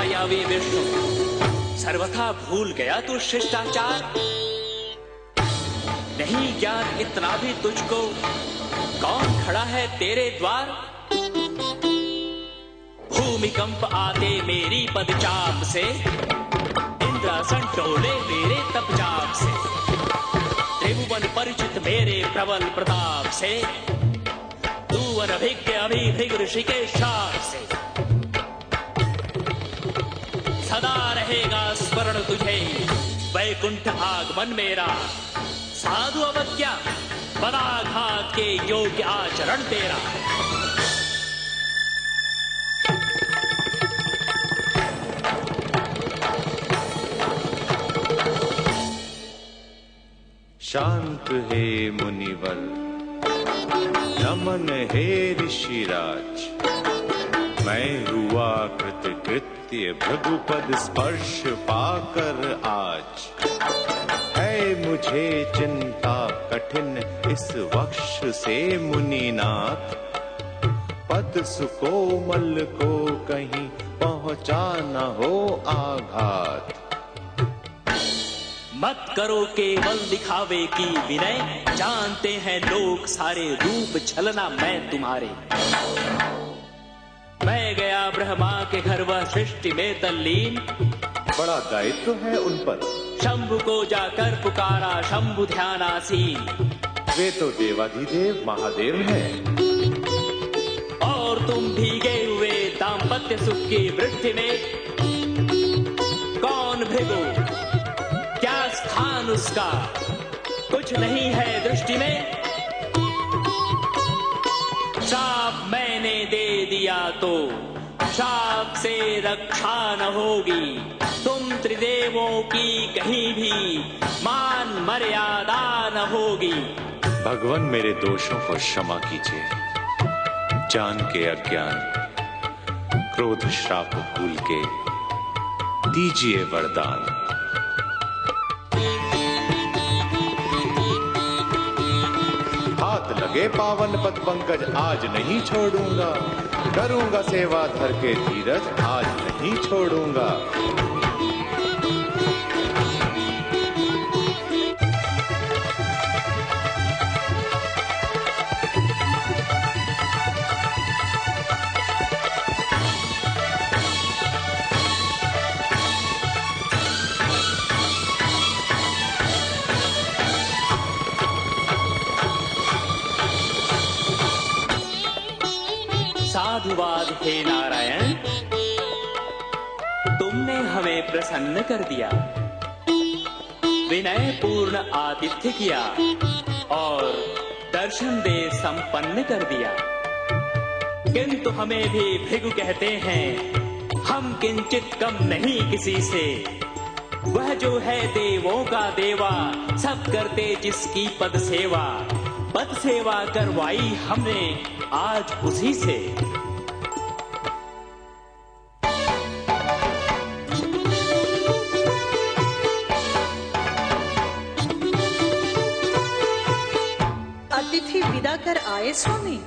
मायावी विष्णु, सर्वथा भूल गया तू शिष्टाचार। नहीं ज्ञान इतना भी तुझको, कौन खड़ा है तेरे द्वार। भूमिकंप आते मेरी पदचाप से, इंद्रासन डोले मेरे तपजाप से। त्रिभुवन परिचित मेरे प्रबल प्रताप से, तू अनभिज्ञ अभिभिज्ञ ऋषि के शाप से। सदा रहेगा स्मरण तुझे वैकुंठ आगमन मेरा। साधु अवज्ञा पदाघात के योग्य आचरण तेरा। शांत हे मुनिवर, नमन हे ऋषिराज। मैं हुआ कृतकृत्य भृगुपद स्पर्श पाकर आज। है मुझे चिंता कठिन इस वक्ष से मुनिनाथ। पद सुकोमल को कहीं पहुंचा न हो आघात। मत करो केवल दिखावे की विनय, जानते हैं लोग सारे रूप छलना मैं तुम्हारे। मैं गया ब्रह्मा के घर वह सृष्टि में तल्लीन। बड़ा दायित्व है उन पर। शंभु को जाकर पुकारा शंभु ध्यानासीन। वे तो देवाधिदेव महादेव हैं। और तुम भीगे हुए दाम्पत्य सुख की वृष्टि में। कौन भृगु, क्या स्थान उसका, कुछ नहीं है दृष्टि में। शाप मैंने दे दिया तो शाप से रक्षा न होगी। तुम त्रिदेवों की कहीं भी मान मर्यादा न होगी। भगवान मेरे दोषों को क्षमा कीजिए। जान के अज्ञान, क्रोध श्राप भूल के दीजिए वरदान। हाथ लगे पावन पद पंकज आज नहीं छोड़ूंगा। करूंगा सेवा धर के धीरज आज नहीं छोड़ूंगा। साधुवाद हे नारायण, तुमने हमें प्रसन्न कर दिया। विनय पूर्ण आतिथ्य किया और दर्शन दे संपन्न कर दिया। किंतु हमें भी भृगु कहते हैं, हम किंचित कम नहीं किसी से। वह जो है देवों का देवा, सब करते जिसकी पद सेवा। पद सेवा करवाई हमने आज उसी से। अतिथि विदा कर आए स्वामी।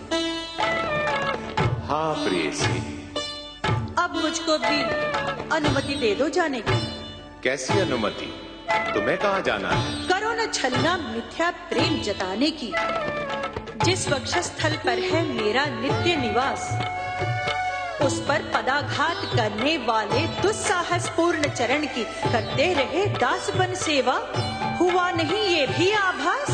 हाँ प्रेयसी। अब मुझको भी अनुमति दे दो जाने की। कैसी अनुमति? तुम्हें कहाँ जाना है? करो न छलना मिथ्या प्रेम जताने की। जिस वक्षस्थल पर है मेरा नित्य निवास, उस पर पदाघात करने वाले दुस्साहस पूर्ण चरण की करते रहे दास बन सेवा। हुआ नहीं ये भी आभास।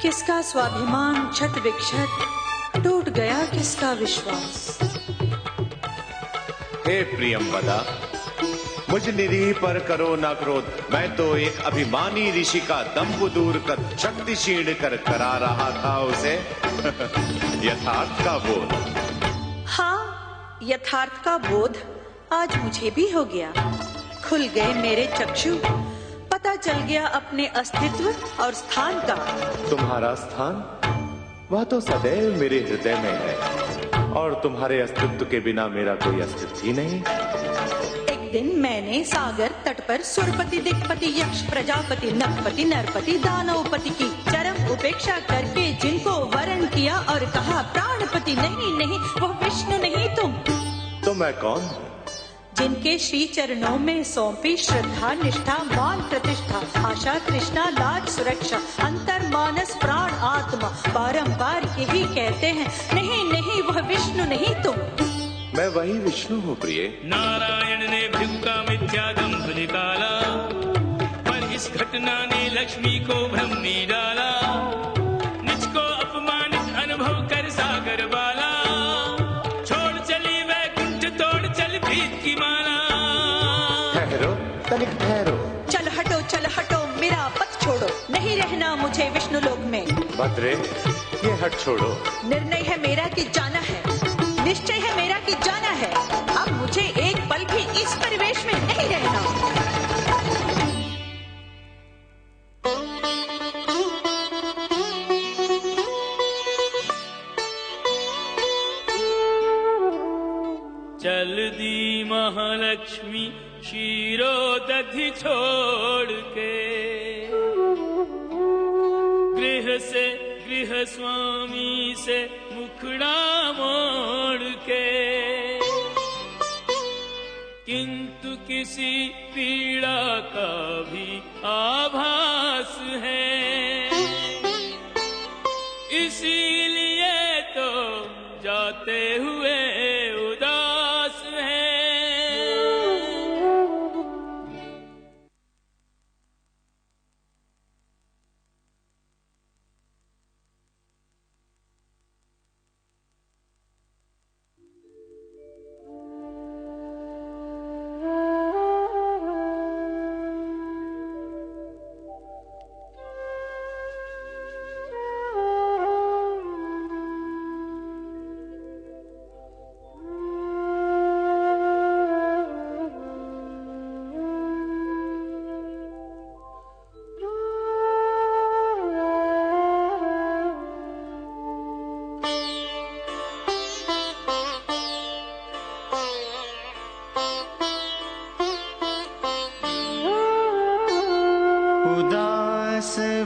किसका स्वाभिमान छट विक्षत, टूट गया किसका विश्वास। हे प्रियंवदा, मुझ निरीह पर करो ना क्रोध। मैं तो एक अभिमानी ऋषि का दंभ दूर कर शक्ति क्षीण कर करा रहा था उसे यथार्थ का बोध। हाँ, यथार्थ का बोध आज मुझे भी हो गया। खुल गए मेरे चक्षु, पता चल गया अपने अस्तित्व और स्थान का। तुम्हारा स्थान वह तो सदैव मेरे हृदय में है, और तुम्हारे अस्तित्व के बिना मेरा कोई अस्तित्व ही नहीं। एक दिन मैंने सागर तट पर सुरपति, दिक्पति, यक्ष, प्रजापति, नखपति, नरपति, दानवपति की चरम उपेक्षा करके जिनको वरण किया और कहा प्राणपति नहीं नहीं, वो विष्णु नहीं तुम। तो मैं कौन हूँ? जिनके श्री चरणों में सौंपी श्रद्धा निष्ठा मान प्रतिष्ठा आशा तृष्णा लाज सुरक्षा अंतर मानस प्राण आत्मा बारंबार यही कहते हैं नहीं नहीं वह विष्णु नहीं तुम। मैं वही विष्णु हूँ प्रिय। नारायण ने भृगु का मिथ्या दंभ निकाला, पर इस घटना ने लक्ष्मी को भ्रम में डाला। निज को अपमानित अनुभव कर सागर वाला, छोड़ चली वैकुंठ तोड़ चल प्रीत की माला। ठहरो तनिक ठहरो। चल हटो मेरा पथ छोड़ो, नहीं रहना मुझे विष्णु लोक में। भद्रे ये हट छोड़ो। निर्णय है मेरा कि जाना है, निश्चय है मेरा कि जाना है। अब मुझे एक पल भी इस परिवेश में नहीं रहना। चल दी महालक्ष्मी क्षीरोदधि छोड़ के, गृह स्वामी से मुखड़ा मोड़ के। किंतु किसी पीड़ा का भी आभास है, इसीलिए तो जाते हुए उदास है।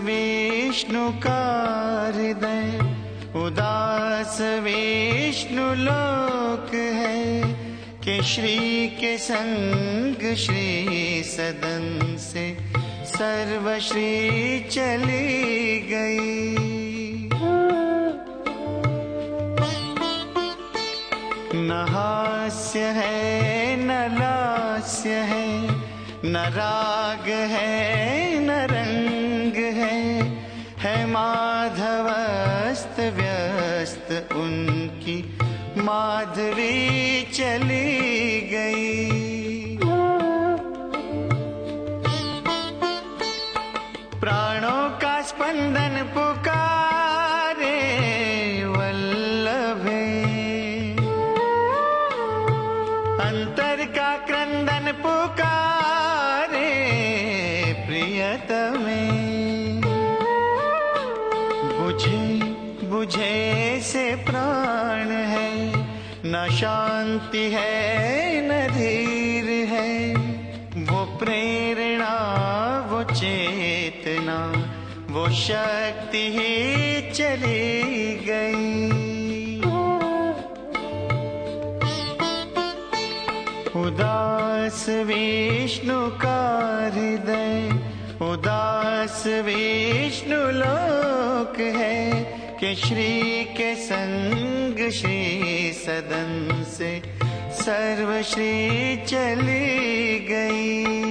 विष्णु का हृदय उदास विष्णु लोक है, कि श्री के संग श्री सदन से सर्वश्री चली गई। न हास्य है न लास्य है, न राग है न रंग है माधव अस्त व्यस्त उनकी माधवी चली गई। प्राणों का स्पंदन पुकारे वल्लभे, अंतर का क्रंदन पुकारे प्रियतमे। बुझे से प्राण है, न शांति है न धीर है, वो प्रेरणा वो चेतना वो शक्ति ही चली गई। उदास विष्णु का हृदय उदास विष्णु लोक है, कि श्री के संग श्री सदन से सर्वश्री चली गई।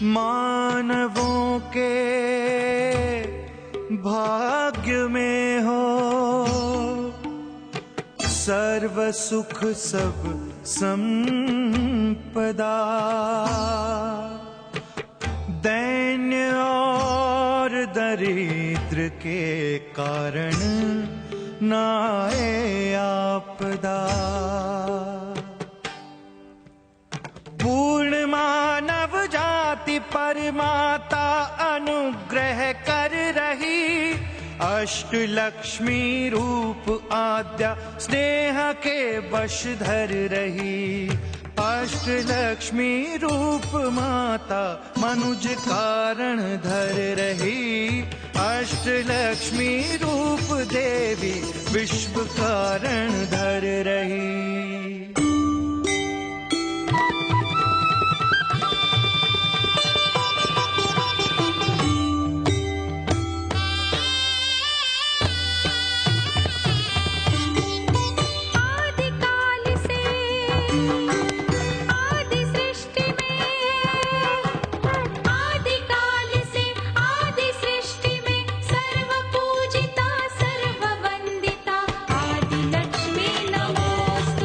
मानवों के भाग्य भाग्य में हो सर्व सुख सब संपदा, दैन्य और दरिद्र के कारण नाए आपदा। पूर्ण मानव जाति पर माता अनुग्रह कर रही, अष्ट लक्ष्मी रूप आद्या स्नेह के वश धर रही। अष्ट लक्ष्मी रूप माता मनुज कारण धर रही, अष्ट लक्ष्मी रूप देवी विश्व कारण धर रही। नमोस्तुते।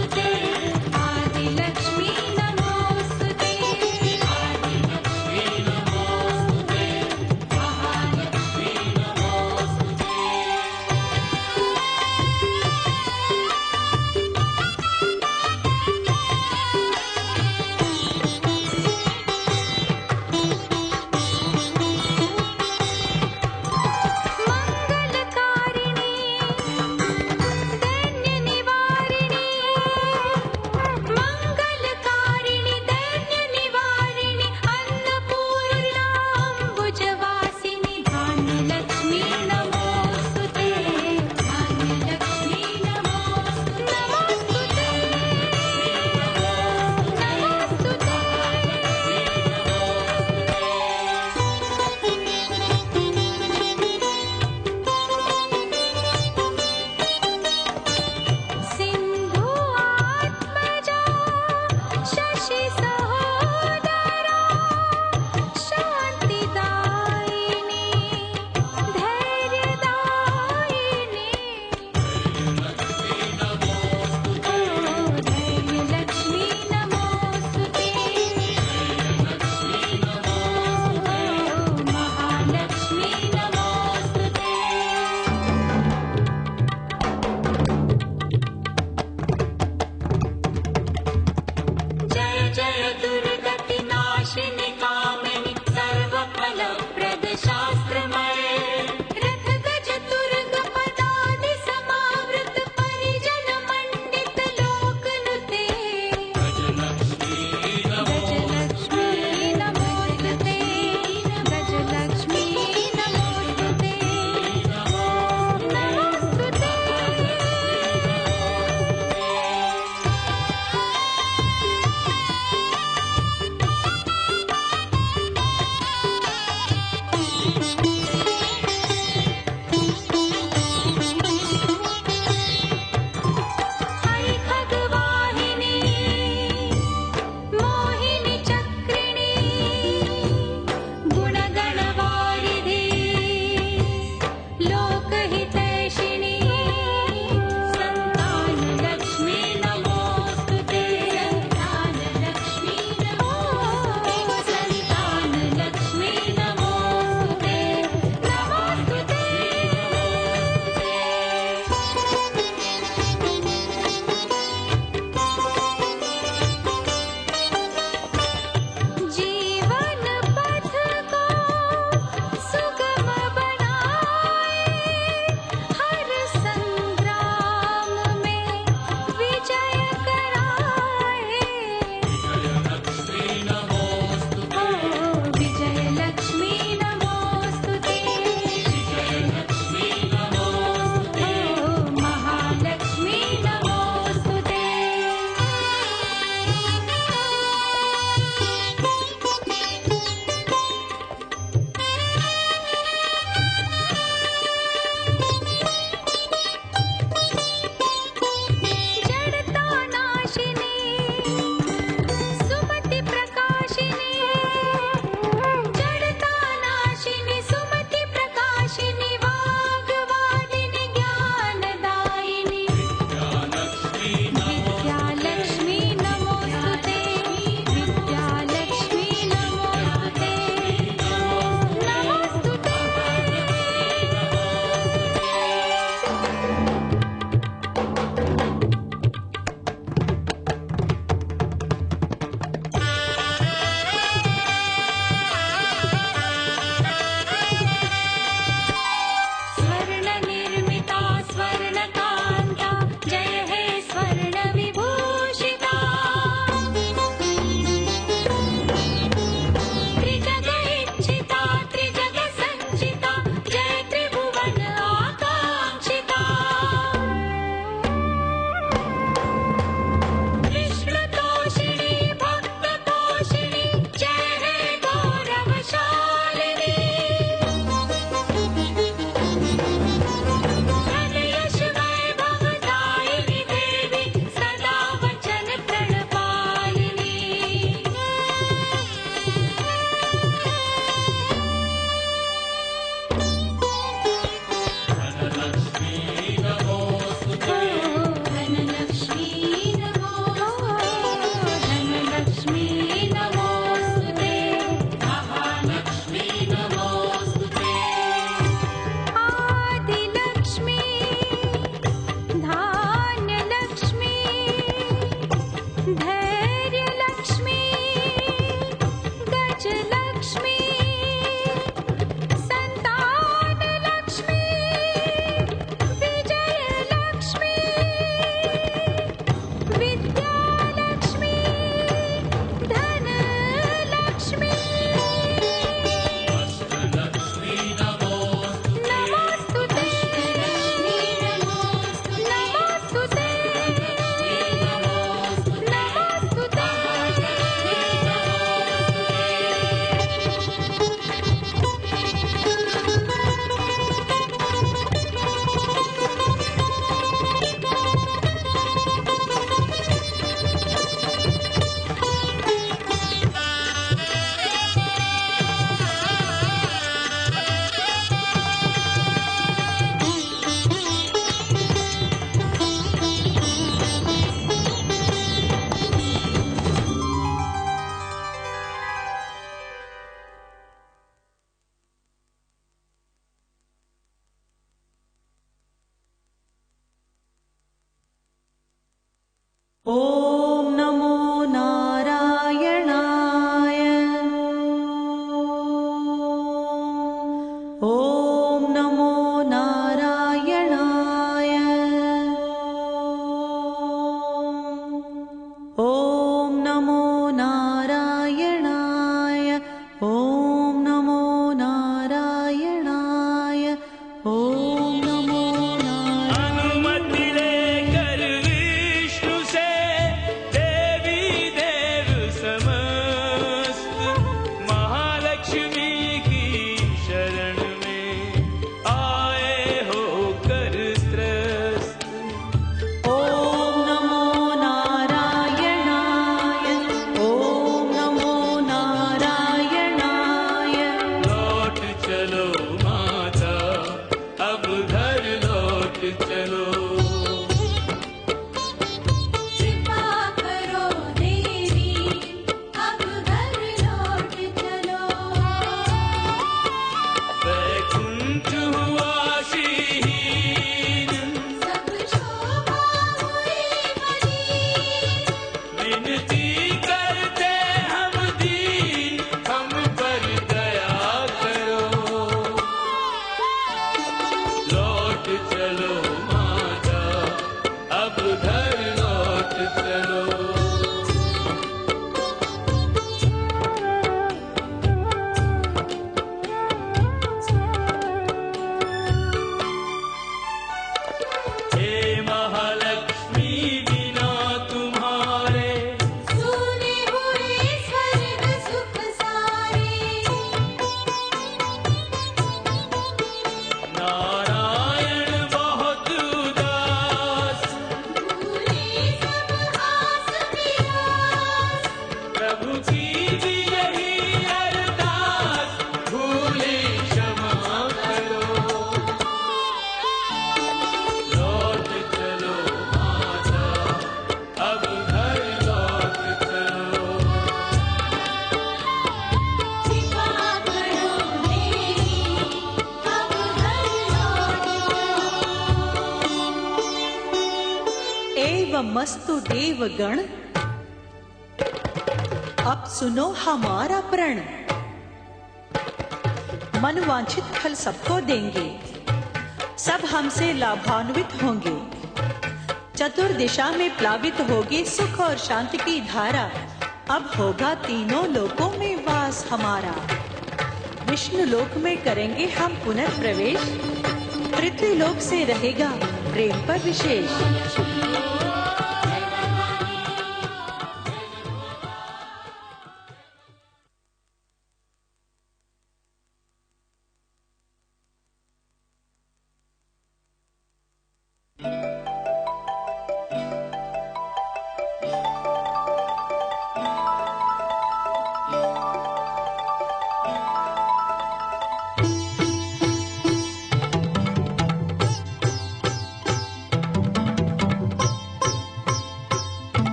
ॐ नमो नारायणाय। ॐ नमो नारायणाय। ॐ नमो नारायणाय। ॐ नमो नारायणाय। ॐ नमो अनुमति लेकर विष्णु से देवी देव समस्त महालक्ष्मी की शरण में आए होकर त्रस्त। ॐ नमो नारायणाय। ॐ नमो नारायणाय। लौट चलो माता अब घर लौट चलो। कृपा करो देवी अब घर लौट चलो। वैकुंठ हुआ श्रीहीन सब शोभा हुई मलिन। विनती करते हम दीन हम पर दया करो। लौट चलो माता अब घर लौट चलो। हे महालक्ष्मी बिना तुम्हारे सूने हुए स्वर्ग सुख सारे। नारायण बहुत उदास भूले सब आस निरास। प्रभु की भी यही अरदास भूले क्षमा करो। लौट चलो माता अब घर लौट चलो। कृपा करो देवी अब घर लौट चलो। एवं मस्तु देवगण, अब सुनो हमारा प्रण। मनवांछित फल सबको देंगे, सब हमसे लाभान्वित होंगे। चतुर्दिशा में प्लावित होगी सुख और शांति की धारा। अब होगा तीनों लोकों में वास हमारा। विष्णु लोक में करेंगे हम पुनर्प्रवेश। पृथ्वी लोक से रहेगा प्रेम पर विशेष।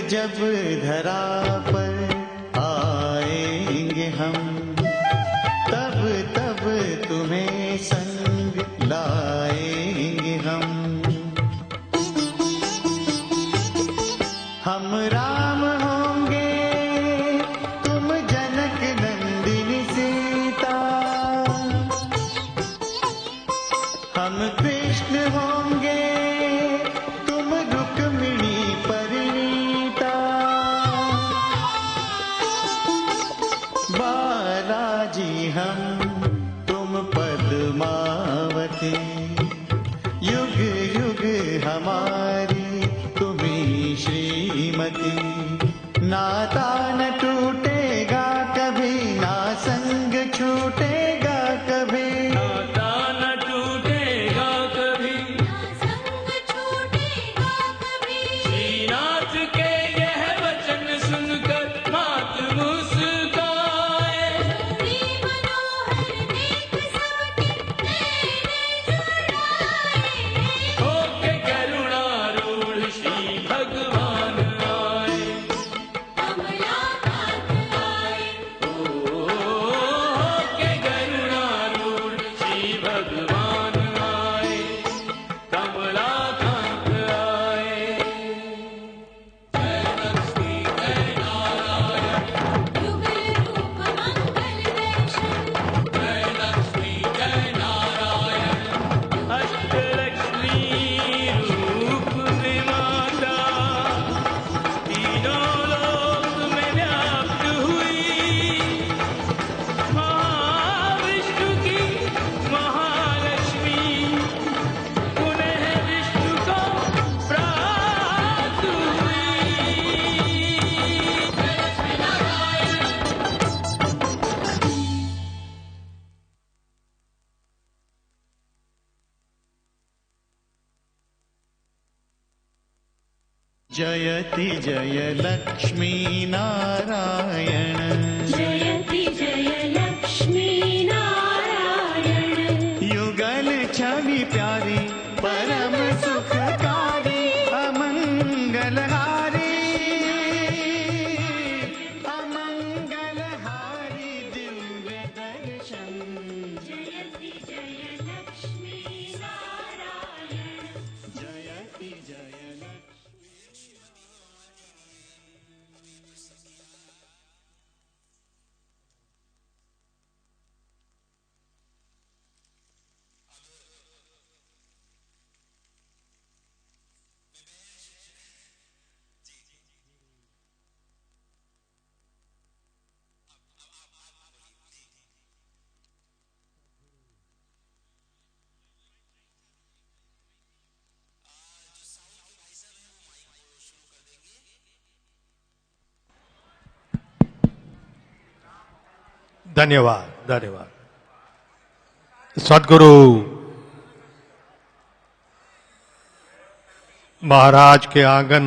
जब धरा पर आएंगे हम, तब तब तुम्हें संग लाएंगे हम राम होंगे तुम जनक नंदिनी सीता, हम कृष्ण होंगे तुम रुक्मिणी परिणीता, बालाजी हम तुम पद्मावती, युग युग हमारी तुम्ही श्रीमती, नाता न टूटेगा कभी, ना संग छूटेगा कभी, नाता न टूटेगा कभी, संग छूटेगा कभी। श्रीनाथ के यह वचन सुनकर मात मुस्काए, श्री मनोहर नेक सबके नैने जुड़ाए। होके करुणारूढ़ श्री भगवान आए, कमलाकांत आए। होके करुणारूढ़ श्री भगवान आए, कमलाकांत आए। युगल रूप मंगल दर्शन। अष्टलक्ष्मी रूप में माता, तीनों लोक में व्याप्त हुई, महाविष्णु की महालक्ष्मी, पुनः विष्णु को प्राप्त हुई। जयति जय लक्ष्मी नारायण, जयति जय लक्ष्मी नारायण। युगल छवि प्यारी परम सुखकारी, अमंगलहारी अमंगलहारी दिव्य दर्शन। जयति जय लक्ष्मी नारायण। जयति जय धन्यवाद धन्यवाद। सदगुरु महाराज के आंगन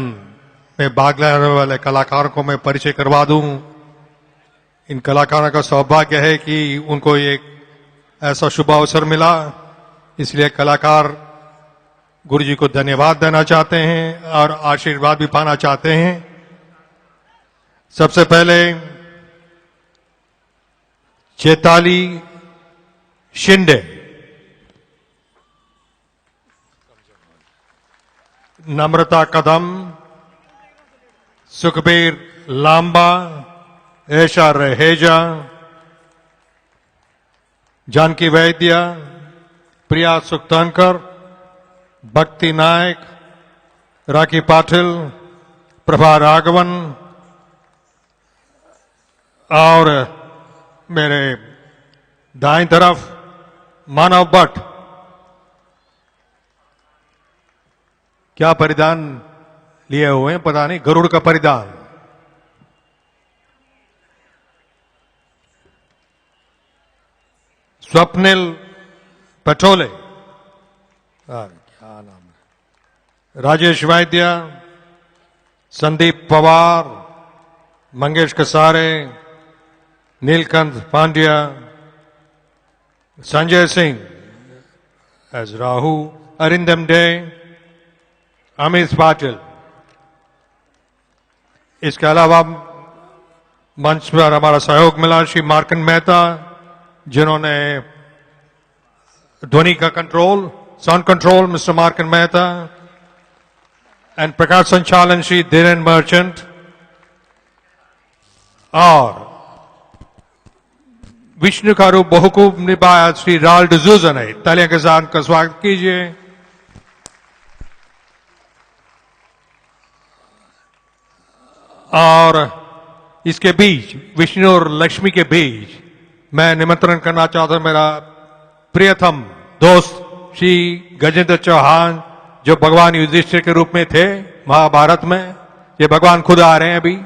में भाग लेने वाले कलाकारों को मैं परिचय करवा दूं। इन कलाकारों का सौभाग्य है कि उनको एक ऐसा शुभ अवसर मिला, इसलिए कलाकार गुरु जी को धन्यवाद देना चाहते हैं और आशीर्वाद भी पाना चाहते हैं। सबसे पहले चेताली शिंदे, नम्रता कदम, सुखबीर लांबा, ऐशा रहेजा, जानकी वैद्य, प्रिया सुक्तानकर, भक्ति नायक, राखी पाटिल, प्रभा राघवन और मेरे दाएं तरफ मानव भट्ट। क्या परिधान लिए हुए हैं पता नहीं, गरुड़ का परिधान। स्वप्निल पटोले, क्या नाम है, राजेश वैद्य, Sandeep Pawar, Mangesh Kasare, Neelkanth Pandya, Sanjay Singh as Rahu, Arindam Day, Amish Patil, इसके अलावा मंच पर हमारा सहयोग मिला श्री मार्कंड मेहता, जिन्होंने ध्वनि का control, sound control mister Markand Mehta, and प्रकाश संचालन श्री धीरेन मर्चेंट, और विष्णु का रूप बहुकूब निभाया श्री राल डिसूजा ने। तालियां के साथ का स्वागत कीजिए। और इसके बीच, विष्णु और लक्ष्मी के बीच, मैं निमंत्रण करना चाहता हूं मेरा प्रियतम दोस्त श्री गजेंद्र चौहान, जो भगवान युधिष्ठिर के रूप में थे महाभारत में। ये भगवान खुद आ रहे हैं अभी।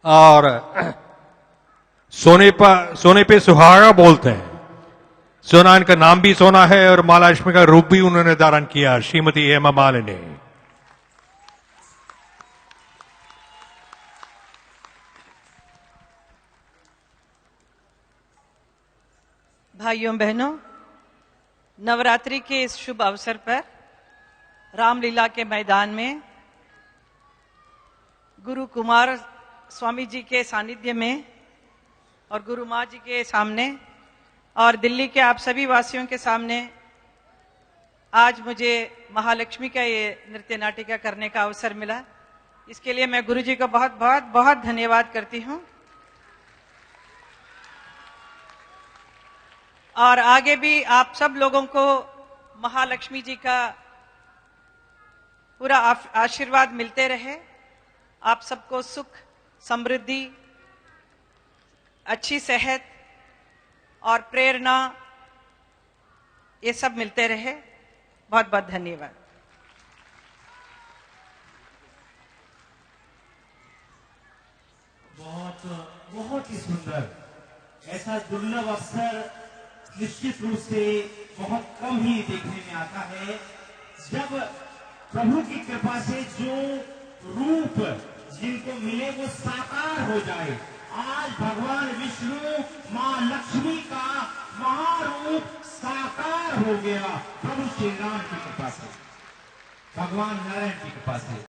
और सोने पे सुहागा बोलते हैं। सोना, इनका नाम भी सोना है और माला लक्ष्मी का रूप भी उन्होंने धारण किया, श्रीमती हेमा मालिनी। भाइयों बहनों, नवरात्रि के इस शुभ अवसर पर रामलीला के मैदान में गुरु कुमार स्वामी जी के सानिध्य में और गुरु माँ जी के सामने और दिल्ली के आप सभी वासियों के सामने आज मुझे महालक्ष्मी का ये नृत्य नाटिका करने का अवसर मिला। इसके लिए मैं गुरु जी को बहुत बहुत बहुत धन्यवाद करती हूँ। और आगे भी आप सब लोगों को महालक्ष्मी जी का पूरा आशीर्वाद मिलते रहे। आप सबको सुख, समृद्धि, अच्छी सेहत और प्रेरणा, ये सब मिलते रहे। बहुत बहुत धन्यवाद। बहुत ही सुंदर, ऐसा दुर्लभ अवसर निश्चित रूप से बहुत कम ही देखने में आता है, जब प्रभु की कृपा से जो रूप जिनको मिले वो साकार हो जाए। आज भगवान विष्णु, मां लक्ष्मी का महारूप साकार हो गया प्रभु श्री राम की कृपा से, भगवान नारायण की कृपा से।